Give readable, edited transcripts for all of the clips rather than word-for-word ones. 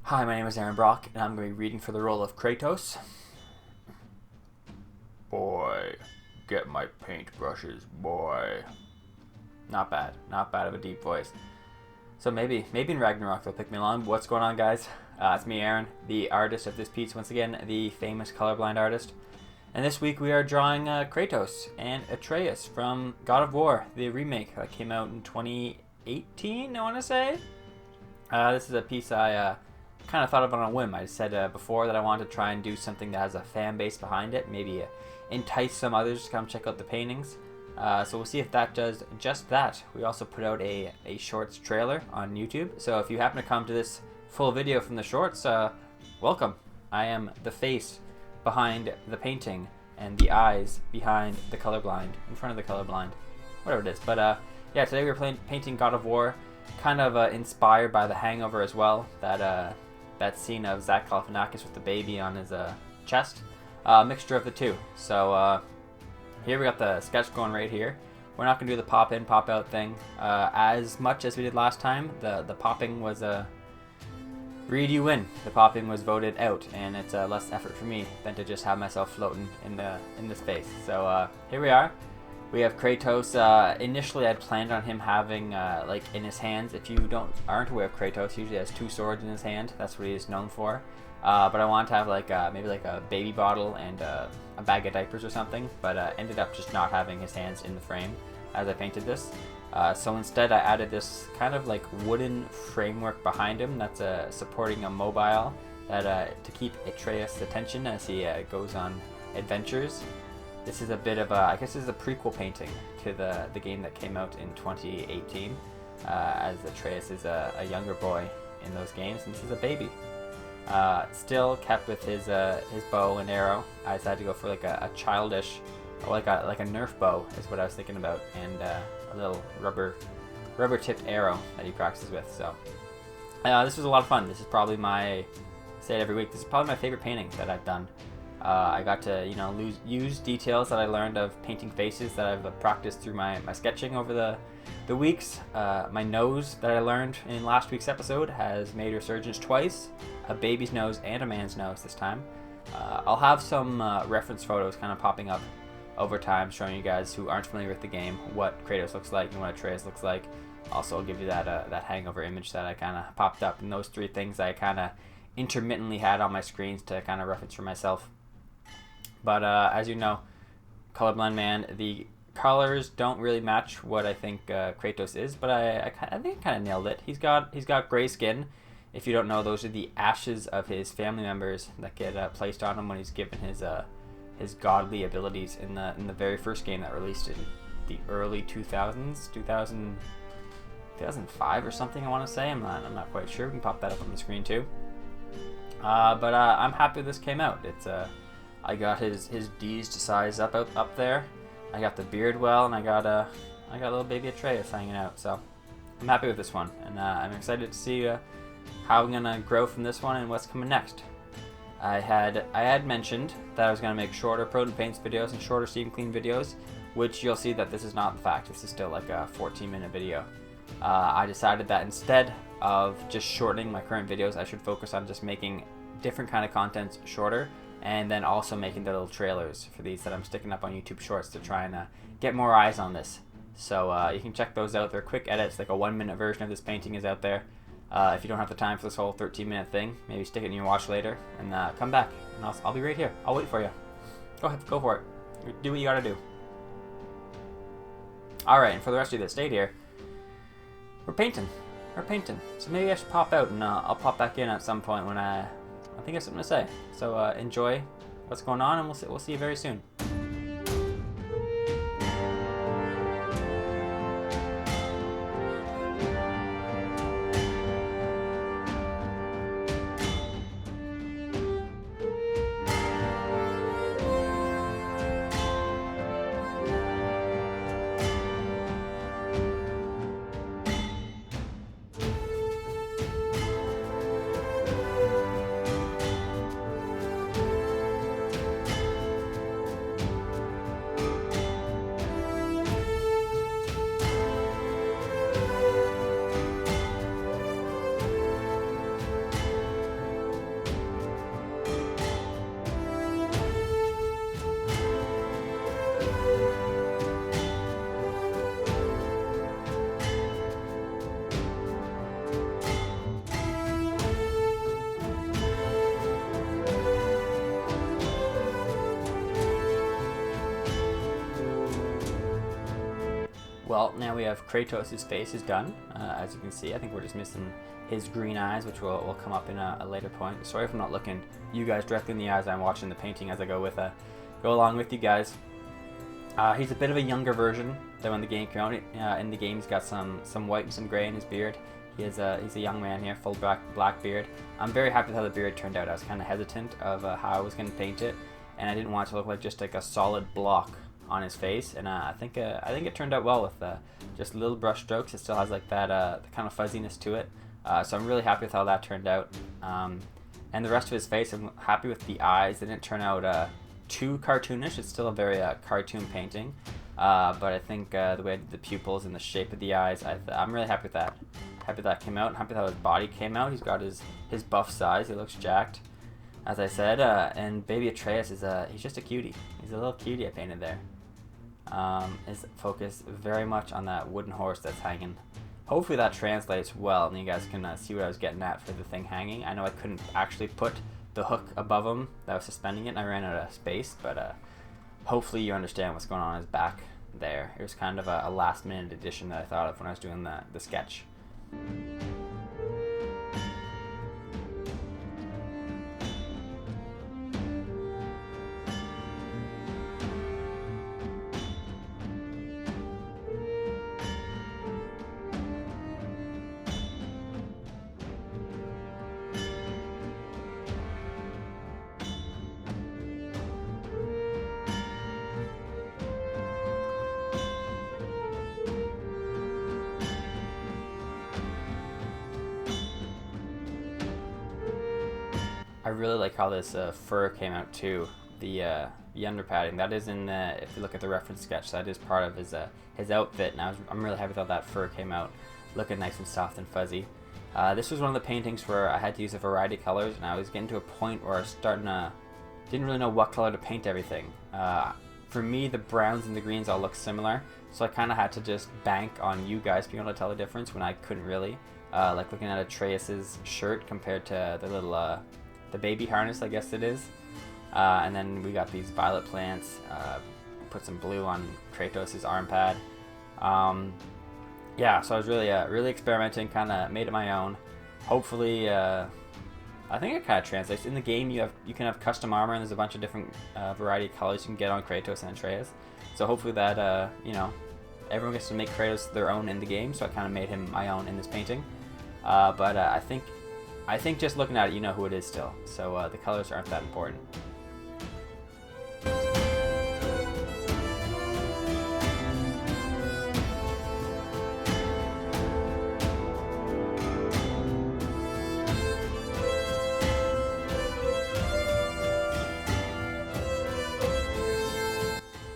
Hi, my name is Aaron Brock, and I'm going to be reading for the role of Kratos. Boy, get my paintbrushes, boy. Not bad. Not bad of a deep voice. So maybe in Ragnarok they'll pick me along. But what's going on, guys? It's me, Aaron, the artist of this piece, once again, the famous Colourblind artist. And this week we are drawing Kratos and Atreus from God of War, the remake that came out in 2018, I want to say. This is a piece I kind of thought of on a whim. I said before that I wanted to try and do something that has a fan base behind it, maybe entice some others to come check out the paintings. So we'll see if that does just that. We also put out a shorts trailer on YouTube, so if you happen to come to this full video from the shorts, welcome. I am the face behind the painting and the eyes behind the colorblind, in front of the colorblind, whatever it is. But yeah, today we're painting God of War, kind of inspired by the Hangover as well, that scene of Zach Galifianakis with the baby on his chest, mixture of the two. So here we got the sketch going right here. We're not going to do the pop in, pop out thing as much as we did last time. The popping was read you win. The popping was voted out, and it's less effort for me than to just have myself floating in the space. So here we are. We have Kratos. Initially, I'd planned on him having, like, in his hands. If you aren't aware of Kratos, he usually has two swords in his hand. That's what he is known for. But I wanted to have, like, maybe like a baby bottle and a bag of diapers or something. But ended up just not having his hands in the frame as I painted this. So instead, I added this kind of like wooden framework behind him that's supporting a mobile that to keep Atreus' attention as he goes on adventures. This is a bit of I guess this is a prequel painting to the game that came out in 2018, as Atreus is a younger boy in those games, and this is a baby. Still kept with his bow and arrow. I decided to go for like a childish, like a Nerf bow is what I was thinking about, and a little rubber tipped arrow that he practices with. So this was a lot of fun. This is probably I say it every week, this is probably my favorite painting that I've done. I got to, use details that I learned of painting faces that I've practiced through my sketching over the weeks. My nose that I learned in last week's episode has made resurgence twice, a baby's nose and a man's nose this time. I'll have some reference photos kind of popping up over time showing you guys who aren't familiar with the game what Kratos looks like and what Atreus looks like. Also, I'll give you that Hangover image that I kind of popped up, and those three things I kind of intermittently had on my screens to kind of reference for myself. But as you know, colorblind man, the colors don't really match what I think Kratos is, but I think I kind of nailed it. He's got gray skin. If you don't know, those are the ashes of his family members that get placed on him when he's given his godly abilities in the very first game that released in the early 2000s, 2005 or something, I want to say. I'm not quite sure. We can pop that up on the screen too. But I'm happy this came out. It's I got his D's to size up there. I got the beard well, and I got little baby Atreus hanging out. So I'm happy with this one, and I'm excited to see how I'm gonna grow from this one and what's coming next. I had mentioned that I was gonna make shorter Protan paints videos and shorter steam clean videos, which you'll see that this is not the fact. This is still like a 14-minute video. I decided that instead of just shortening my current videos, I should focus on just making different kind of content shorter, and then also making the little trailers for these that I'm sticking up on YouTube Shorts to try and get more eyes on this. So you can check those out. They're quick edits, like a 1-minute version of this painting is out there. If you don't have the time for this whole 13-minute thing, maybe stick it in your watch later and come back, and I'll be right here. I'll wait for you. Go ahead, go for it. Do what you gotta do. Alright, and for the rest of you that stayed here, we're painting. So maybe I should pop out, and I'll pop back in at some point when I think I have something to say. So enjoy what's going on, and we'll see you very soon. Well, now we have Kratos' face is done. As you can see, I think we're just missing his green eyes, which will come up in a later point. Sorry if I'm not looking you guys directly in the eyes. I'm watching the painting as I go along with you guys. He's a bit of a younger version than when the game came out. In the game, he's got some white and some gray in his beard. He's a young man here, full black beard. I'm very happy with how the beard turned out. I was kind of hesitant of how I was going to paint it, and I didn't want it to look like just like a solid block on his face. And I think it turned out well with just little brush strokes. It still has like that kind of fuzziness to it. So I'm really happy with how that turned out. And the rest of his face, I'm happy with the eyes. They didn't turn out too cartoonish. It's still a very cartoon painting. But I think the way I did the pupils and the shape of the eyes, I'm really happy with that. Happy that came out. Happy with how his body came out. He's got his buff size. He looks jacked, as I said. And baby Atreus he's just a cutie. He's a little cutie I painted there. Is focused very much on that wooden horse that's hanging. Hopefully that translates well, and you guys can see what I was getting at for the thing hanging. I know I couldn't actually put the hook above him that was suspending it, and I ran out of space, but hopefully you understand what's going on his back there. It was kind of a last-minute addition that I thought of when I was doing the sketch. I really like how this fur came out too. The under padding that is in if you look at the reference sketch, that is part of his outfit, and I'm really happy that fur came out looking nice and soft and fuzzy. This was one of the paintings where I had to use a variety of colors, and I was getting to a point where I was didn't really know what color to paint everything. For me, the browns and the greens all look similar, so I kind of had to just bank on you guys being able to tell the difference when I couldn't really. Like looking at Atreus's shirt compared to the little the baby harness, I guess it is. And then we got these violet plants. Put some blue on Kratos' arm pad. Yeah, so I was really experimenting, kind of made it my own. Hopefully, I think it kind of translates. In the game, you can have custom armor, and there's a bunch of different variety of colors you can get on Kratos and Atreus. So hopefully that everyone gets to make Kratos their own in the game. So I kind of made him my own in this painting. But I think just looking at it, you know who it is still. So the colors aren't that important.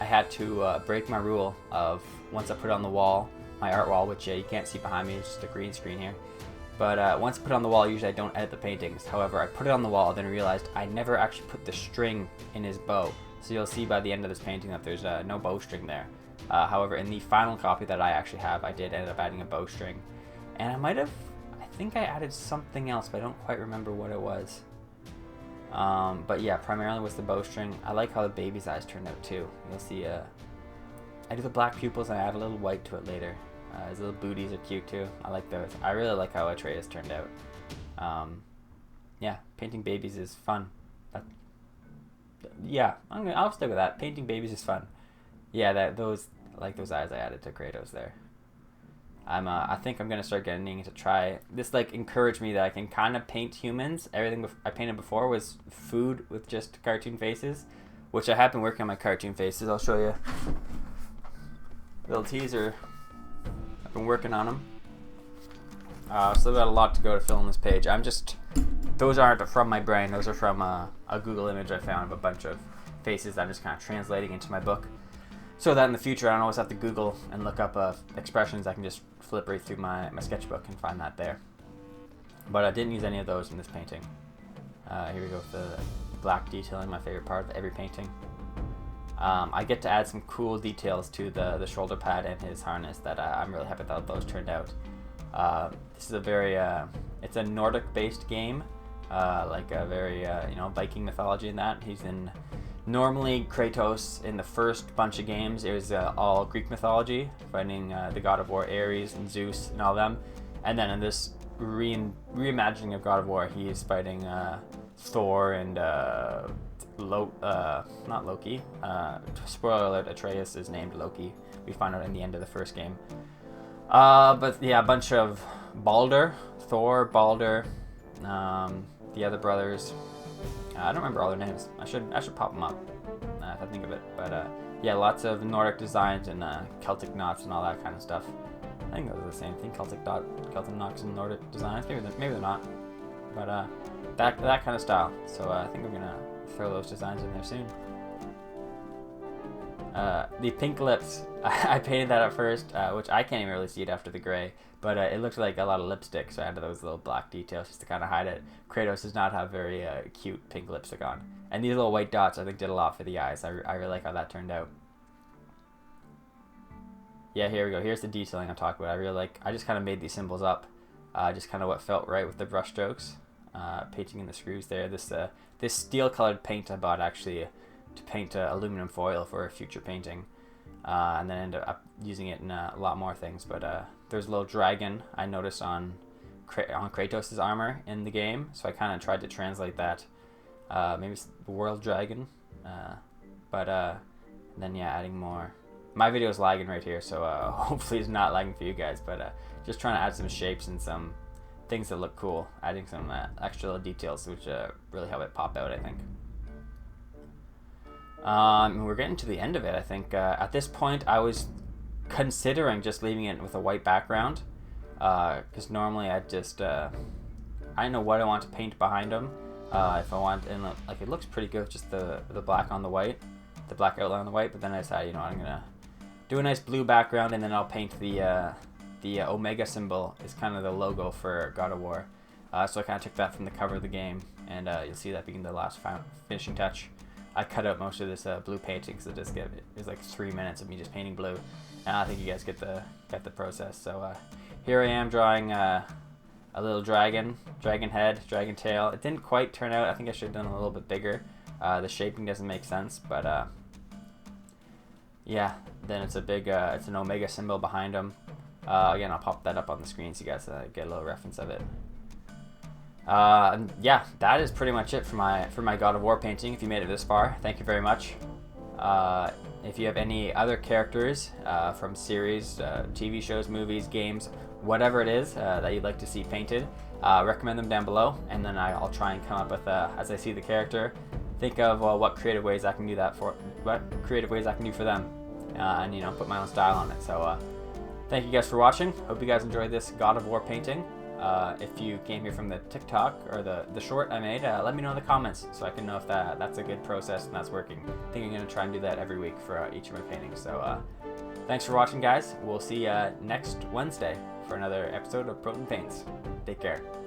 I had to break my rule of once I put it on the wall, my art wall, which you can't see behind me, it's just a green screen here. But once I put it on the wall, usually I don't edit the paintings. However, I put it on the wall, then realized I never actually put the string in his bow. So you'll see by the end of this painting that there's no bowstring there. However, in the final copy that I actually have, I did end up adding a bowstring. And I think I added something else, but I don't quite remember what it was. But yeah, primarily was the bowstring. I like how the baby's eyes turned out too. You'll see I do the black pupils and I add a little white to it later. His little booties are cute too. I like those. I really like how Atreus turned out. Yeah, painting babies is fun. Yeah, I'll stick with that. Painting babies is fun. Yeah, those eyes I added to Kratos there. I think I'm gonna start getting to try this. Like, encourage me that I can kind of paint humans. Everything I painted before was food with just cartoon faces, which I have been working on my cartoon faces. I'll show you. Little teaser. I've been working on them. Still got a lot to go to fill in this page. Those aren't from my brain. Those are from a Google image I found of a bunch of faces that I'm just kind of translating into my book. So that in the future I don't always have to Google and look up expressions. I can just flip right through my sketchbook and find that there. But I didn't use any of those in this painting. Here we go with the black detailing, my favorite part of every painting. I get to add some cool details to the shoulder pad and his harness that I'm really happy that those turned out. This is a very, it's a Nordic-based game, like a very, Viking mythology in that. He's in Normally, Kratos in the first bunch of games, it was all Greek mythology, fighting the god of war Ares and Zeus and all them. And then in this reimagining of God of War, he is fighting Thor and not Loki. Spoiler alert: Atreus is named Loki. We find out in the end of the first game. But yeah, a bunch of Thor, Balder, the other brothers. I don't remember all their names. I should pop them up if I think of it. But yeah, lots of Nordic designs and Celtic knots and all that kind of stuff. I think those are the same thing. Celtic knots and Nordic designs. Maybe they're not. But that kind of style. So I think we're gonna throw those designs in there soon. The pink lips, I painted that at first, which I can't even really see it after the gray, but it looked like a lot of lipstick, so I added those little black details just to kind of hide it. Kratos does not have very cute pink lipstick on. And these little white dots I think did a lot for the eyes. I really like how that turned out. Yeah, here we go. Here's the detailing I'm talking about. I just kind of made these symbols up, just kind of what felt right with the brush strokes. Painting in the screws there. This steel colored paint I bought actually to paint aluminum foil for a future painting, and then ended up using it in a lot more things. But there's a little dragon I noticed on Kratos' armor in the game, so I kind of tried to translate that. Maybe it's the world dragon, but then yeah, adding more. My video is lagging right here, so hopefully it's not lagging for you guys. But just trying to add some shapes and some things that look cool, adding some extra little details which really help it pop out, I think. We're getting to the end of it, I think. At this point, I was considering just leaving it with a white background, because normally I just, I don't know what I want to paint behind them. If I want, and like it looks pretty good, just the black on the white, the black outline on the white, but then I decided, you know, I'm gonna do a nice blue background, and then I'll paint the Omega symbol is kind of the logo for God of War. So I kind of took that from the cover of the game, and you'll see that being the last finishing touch. I cut out most of this blue painting, so it was like 3 minutes of me just painting blue. And I think you guys get the process. So here I am drawing a little dragon head, dragon tail. It didn't quite turn out. I think I should have done a little bit bigger. The shaping doesn't make sense, but yeah. Then it's it's an Omega symbol behind him. Again, I'll pop that up on the screen so you guys get a little reference of it. Yeah, that is pretty much it for my God of War painting. If you made it this far, thank you very much. If you have any other characters from series, TV shows, movies, games, whatever it is that you'd like to see painted, recommend them down below, and then I'll try and come up with, as I see the character, think of what creative ways I can do for them, and you know, put my own style on it. So thank you guys for watching. Hope you guys enjoyed this God of War painting. If you came here from the TikTok or the short I made, let me know in the comments so I can know if that's a good process and that's working. I think I'm going to try and do that every week for each of my paintings. So thanks for watching, guys. We'll see you next Wednesday for another episode of Protan Paints. Take care.